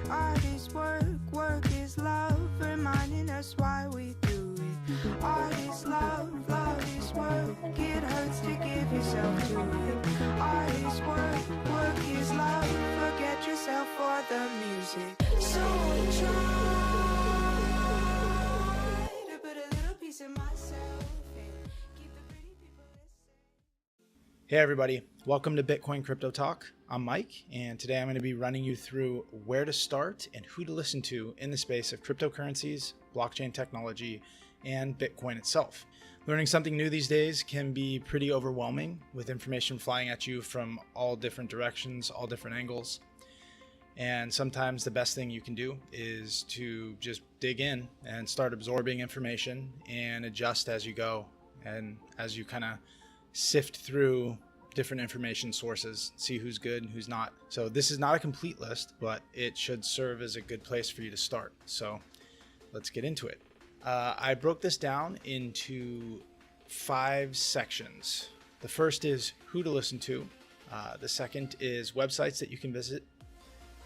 Art is work, work is love, reminding us why we do it. Art is love, love is work, it hurts to give yourself to it. Art is work, work is love, forget yourself for the music. So I try to put a little piece of myself in, keep the pretty people listening. Hey everybody, welcome to Bitcoin Crypto Talk. I'm Mike, and today I'm going to be running you through where to start and who to listen to in the space of cryptocurrencies, blockchain technology, and Bitcoin itself. Learning something new these days can be pretty overwhelming with information flying at you from all different directions, all different angles. And sometimes the best thing you can do is to just dig in and start absorbing information and adjust as you go and as you kind of sift through different information sources, see who's good and who's not. So this is not a complete list, but it should serve as a good place for you to start. So let's get into it. I broke this down into 5 sections. The first is who to listen to. The second is websites that you can visit.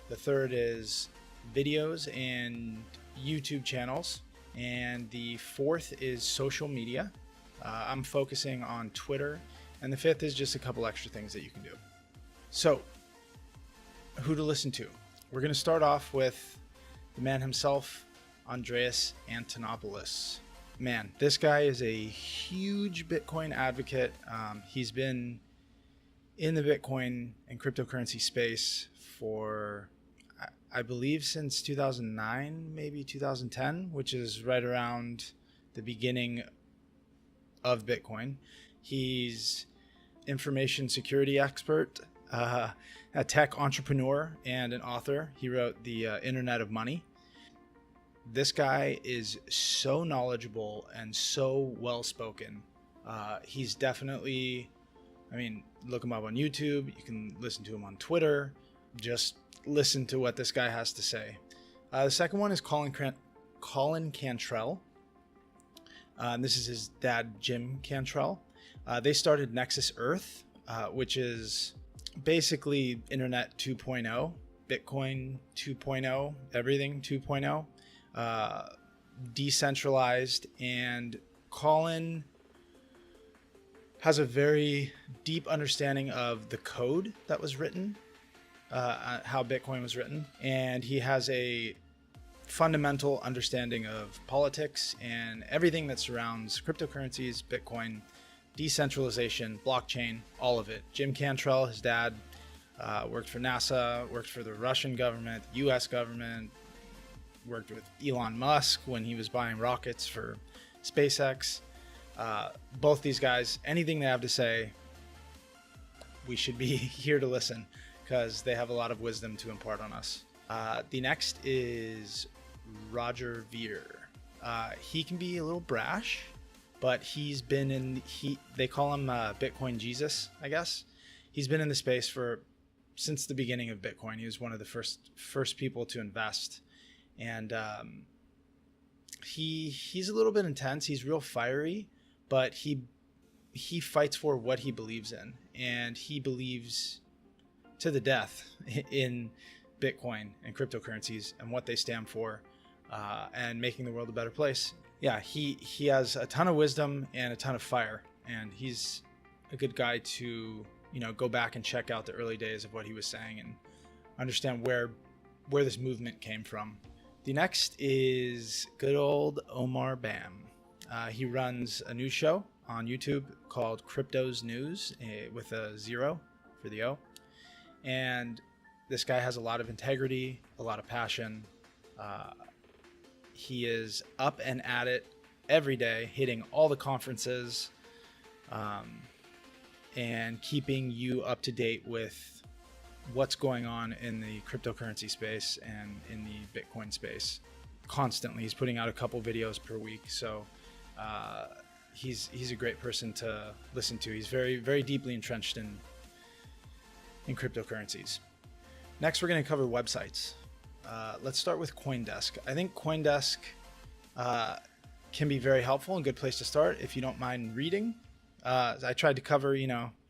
The third is videos and YouTube channels. And the fourth is social media. I'm focusing on Twitter. And the fifth is just a couple extra things that you can do. So, who to listen to? We're going to start off with the man himself, Andreas Antonopoulos. Man, this guy is a huge Bitcoin advocate. He's been in the Bitcoin and cryptocurrency space for, I believe, since 2009, maybe 2010, which is right around the beginning of Bitcoin. He's information security expert, a tech entrepreneur, and an author. He wrote The Internet of Money. This guy is so knowledgeable and so well-spoken. He's definitely, look him up on YouTube. You can listen to him on Twitter. Just listen to what this guy has to say. The second one is Colin Cantrell. This is his dad, Jim Cantrell. They started Nexus Earth, which is basically Internet 2.0, Bitcoin 2.0, everything 2.0, decentralized. And Colin has a very deep understanding of the code that was written, how Bitcoin was written. And he has a fundamental understanding of politics and everything that surrounds cryptocurrencies, Bitcoin, decentralization, blockchain, all of it. Jim Cantrell, his dad, worked for NASA, worked for the Russian government, the US government, worked with Elon Musk when he was buying rockets for SpaceX. Both these guys, anything they have to say, we should be here to listen because they have a lot of wisdom to impart on us. The next is Roger Ver. He can be a little brash, but he's been they call him Bitcoin Jesus, I guess. He's been in the space since the beginning of Bitcoin. He was one of the first people to invest. And he's a little bit intense. He's real fiery, but he fights for what he believes in. And he believes to the death in Bitcoin and cryptocurrencies and what they stand for, and making the world a better place. Yeah, he has a ton of wisdom and a ton of fire, and he's a good guy to go back and check out the early days of what he was saying and understand where this movement came from. The next is good old Omar Bam. He runs a news show on YouTube called Crypto's News, with a 0 for the O. And this guy has a lot of integrity, a lot of passion. He is up and at it every day, hitting all the conferences, and keeping you up to date with what's going on in the cryptocurrency space and in the Bitcoin space. Constantly, he's putting out a couple videos per week. So he's a great person to listen to. He's very, very deeply entrenched in cryptocurrencies. Next, we're going to cover websites. Let's start with CoinDesk. I think CoinDesk can be very helpful and a good place to start if you don't mind reading. I tried to cover,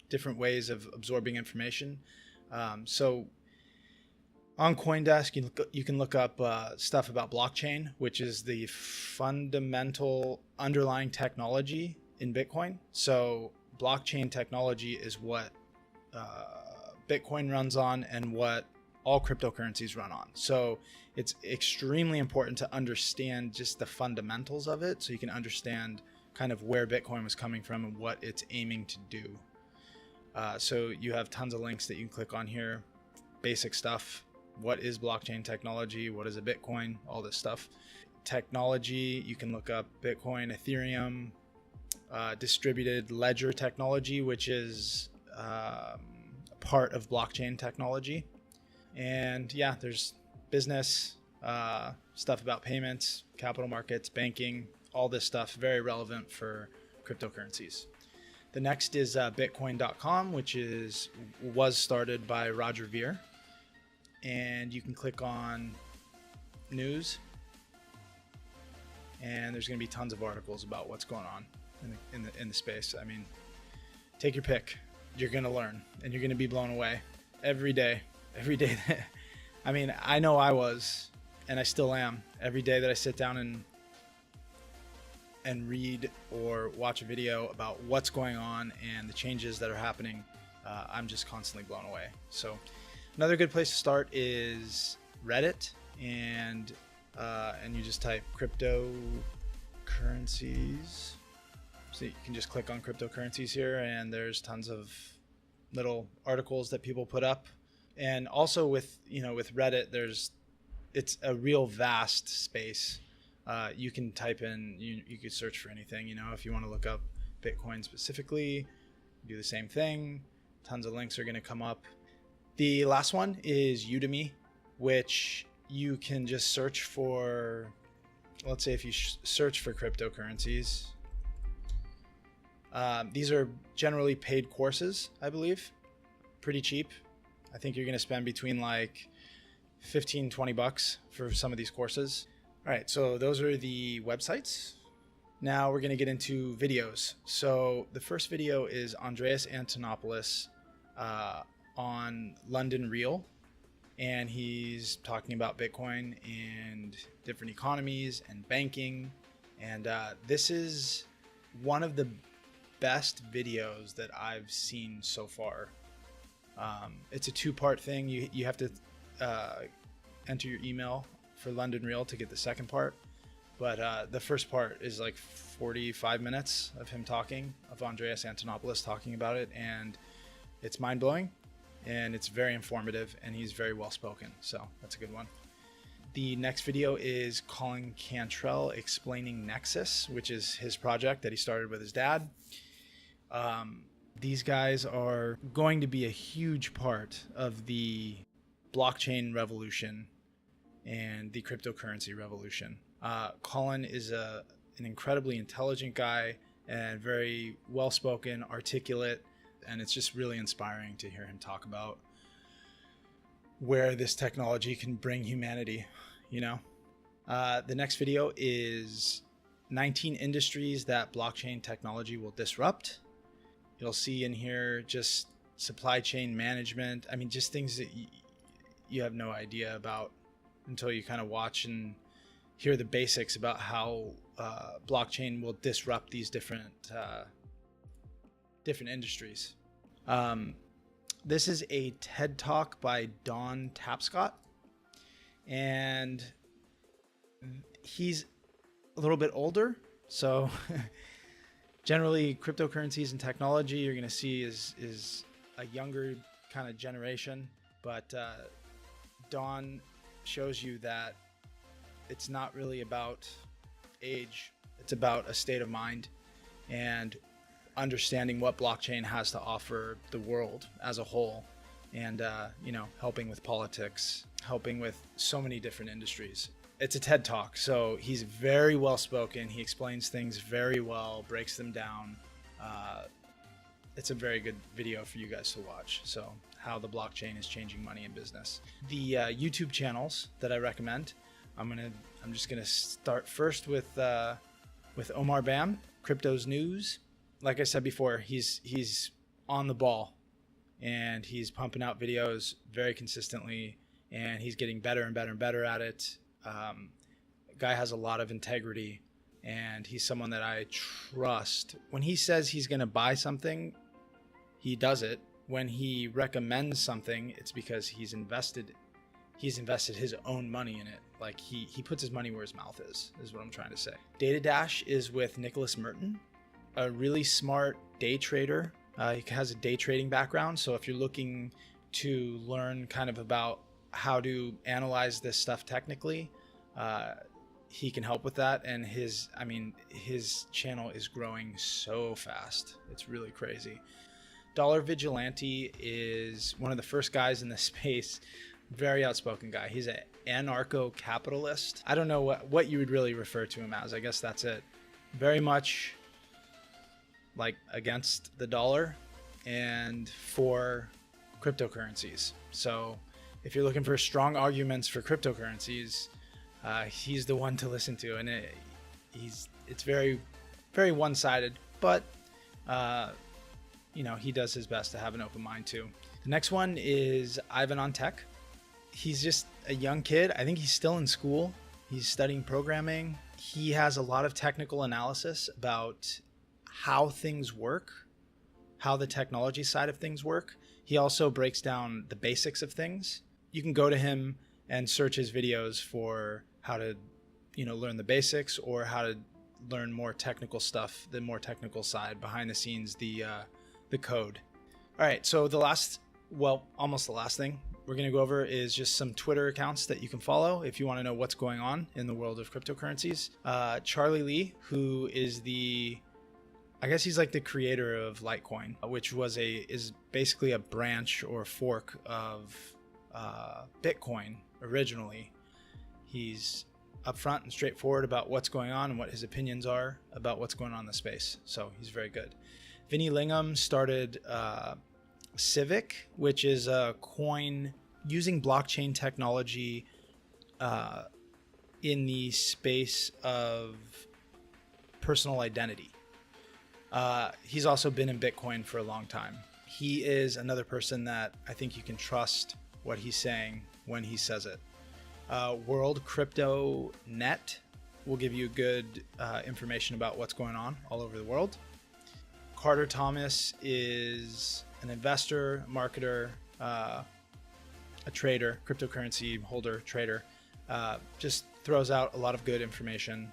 different ways of absorbing information. So On CoinDesk, you can look up stuff about blockchain, which is the fundamental underlying technology in Bitcoin. So blockchain technology is what Bitcoin runs on and what all cryptocurrencies run on. So it's extremely important to understand just the fundamentals of it, so you can understand kind of where Bitcoin was coming from and what it's aiming to do. So you have tons of links that you can click on here. Basic stuff. What is blockchain technology? What is a Bitcoin? All this stuff. Technology, you can look up Bitcoin, Ethereum, distributed ledger technology, which is part of blockchain technology. And yeah, there's business, stuff about payments, capital markets, banking, all this stuff, very relevant for cryptocurrencies. The next is bitcoin.com, which was started by Roger Ver. And you can click on news, and there's going to be tons of articles about what's going on in the space. I mean, take your pick. You're going to learn, and you're going to be blown away every day. I mean, I know I was, and I still am. Every day that I sit down and read or watch a video about what's going on and the changes that are happening, I'm just constantly blown away. So another good place to start is Reddit, and you just type cryptocurrencies. So you can just click on cryptocurrencies here, and there's tons of little articles that people put up. And also with Reddit, it's a real vast space. You can type in, you could search for anything, if you want to look up Bitcoin specifically, do the same thing. Tons of links are going to come up. The last one is Udemy, which you can just search for. Let's say if you search for cryptocurrencies, these are generally paid courses, I believe, pretty cheap. I think you're going to spend between like $15-20 for some of these courses. All right, so those are the websites. Now we're going to get into videos. So the first video is Andreas Antonopoulos on London Real, and he's talking about Bitcoin and different economies and banking. And this is one of the best videos that I've seen so far. It's a two-part thing. You have to enter your email for London Real to get the second part. But the first part is like 45 minutes of him talking, of Andreas Antonopoulos talking about it. And it's mind-blowing, and it's very informative, and he's very well-spoken. So that's a good one. The next video is Colin Cantrell explaining Nexus, which is his project that he started with his dad. These guys are going to be a huge part of the blockchain revolution and the cryptocurrency revolution. Colin is an incredibly intelligent guy and very well-spoken, articulate, and it's just really inspiring to hear him talk about where this technology can bring humanity, The next video is 19 industries that blockchain technology will disrupt. You'll see in here just supply chain management. I mean, just things that you have no idea about until you kind of watch and hear the basics about how blockchain will disrupt these different industries. This is a TED Talk by Don Tapscott, and he's a little bit older, so generally cryptocurrencies and technology you're going to see is a younger kind of generation, but Don shows you that it's not really about age. It's about a state of mind and understanding what blockchain has to offer the world as a whole, and helping with politics, helping with so many different industries. It's a TED Talk, so he's very well spoken. He explains things very well, breaks them down. It's a very good video for you guys to watch. So how the blockchain is changing money and business. The YouTube channels that I recommend, I'm just gonna start first with Omar Bam, Crypto's News. Like I said before, he's on the ball, and he's pumping out videos very consistently, and he's getting better and better and better at it. Guy has a lot of integrity, and he's someone that I trust. When he says he's going to buy something, he does it. When he recommends something, it's because he's invested his own money in it. Like he puts his money where his mouth is what I'm trying to say. Data Dash is with Nicholas Merton, a really smart day trader. He has a day trading background. So if you're looking to learn kind of about how to analyze this stuff technically, he can help with that. And his channel is growing so fast. It's really crazy. Dollar Vigilante is one of the first guys in this space. Very outspoken guy. He's an anarcho-capitalist. I don't know what you would really refer to him as. I guess that's it. Very much like against the dollar and for cryptocurrencies. So if you're looking for strong arguments for cryptocurrencies, he's the one to listen to. And it's very, very one-sided, but he does his best to have an open mind too. The next one is Ivan on Tech. He's just a young kid. I think he's still in school. He's studying programming. He has a lot of technical analysis about how things work, how the technology side of things work. He also breaks down the basics of things. You can go to him and search his videos for how to, learn the basics, or how to learn more technical stuff, the more technical side behind the scenes, the code. All right, so almost the last thing we're going to go over is just some Twitter accounts that you can follow if you want to know what's going on in the world of cryptocurrencies. Charlie Lee, who is he's like the creator of Litecoin, which is basically a branch or fork of Bitcoin originally. He's upfront and straightforward about what's going on and what his opinions are about what's going on in the space. So he's very good. Vinny Lingham started Civic, which is a coin using blockchain technology in the space of personal identity. He's also been in Bitcoin for a long time. He is another person that I think you can trust what he's saying when he says it. World Crypto Net will give you good information about what's going on all over the world. Carter Thomas is an investor, marketer, a trader, cryptocurrency holder, trader. Just throws out a lot of good information.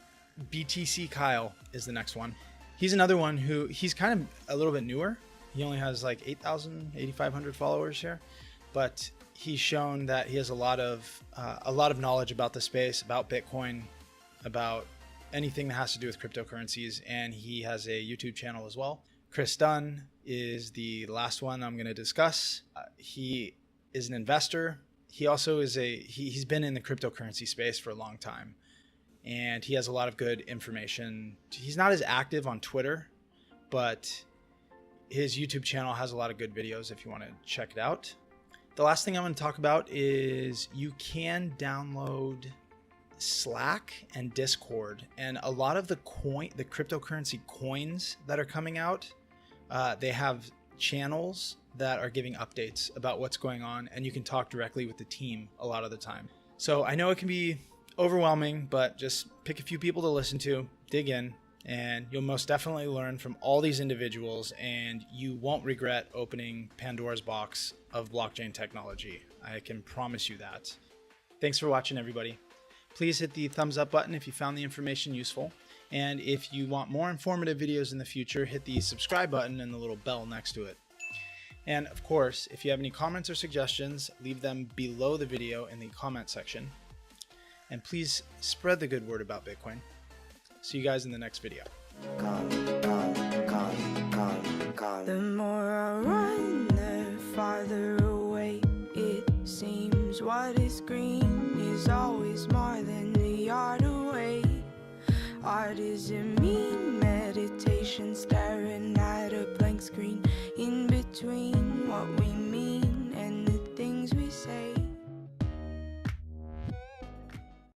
BTC Kyle is the next one. He's another one he's kind of a little bit newer. He only has like 8,500 followers here, but he's shown that he has a lot of knowledge about the space, about Bitcoin, about anything that has to do with cryptocurrencies, and he has a YouTube channel as well. Chris Dunn is the last one I'm going to discuss. He is an investor. He also is he's been in the cryptocurrency space for a long time, and he has a lot of good information. He's not as active on Twitter, but his YouTube channel has a lot of good videos if you want to check it out. The last thing I'm going to talk about is you can download Slack and Discord, and a lot of the cryptocurrency coins that are coming out, they have channels that are giving updates about what's going on, and you can talk directly with the team a lot of the time. So I know it can be overwhelming, but just pick a few people to listen to, dig in, and you'll most definitely learn from all these individuals, and you won't regret opening Pandora's box of blockchain technology. I can promise you that. Thanks for watching, everybody. Please hit the thumbs up button if you found the information useful. And if you want more informative videos in the future, hit the subscribe button and the little bell next to it. And of course, if you have any comments or suggestions, leave them below the video in the comment section. And please spread the good word about Bitcoin. See you guys in the next video. The more I run, the farther away it seems. What is green is always more than a yard away. Art is a mean meditation, staring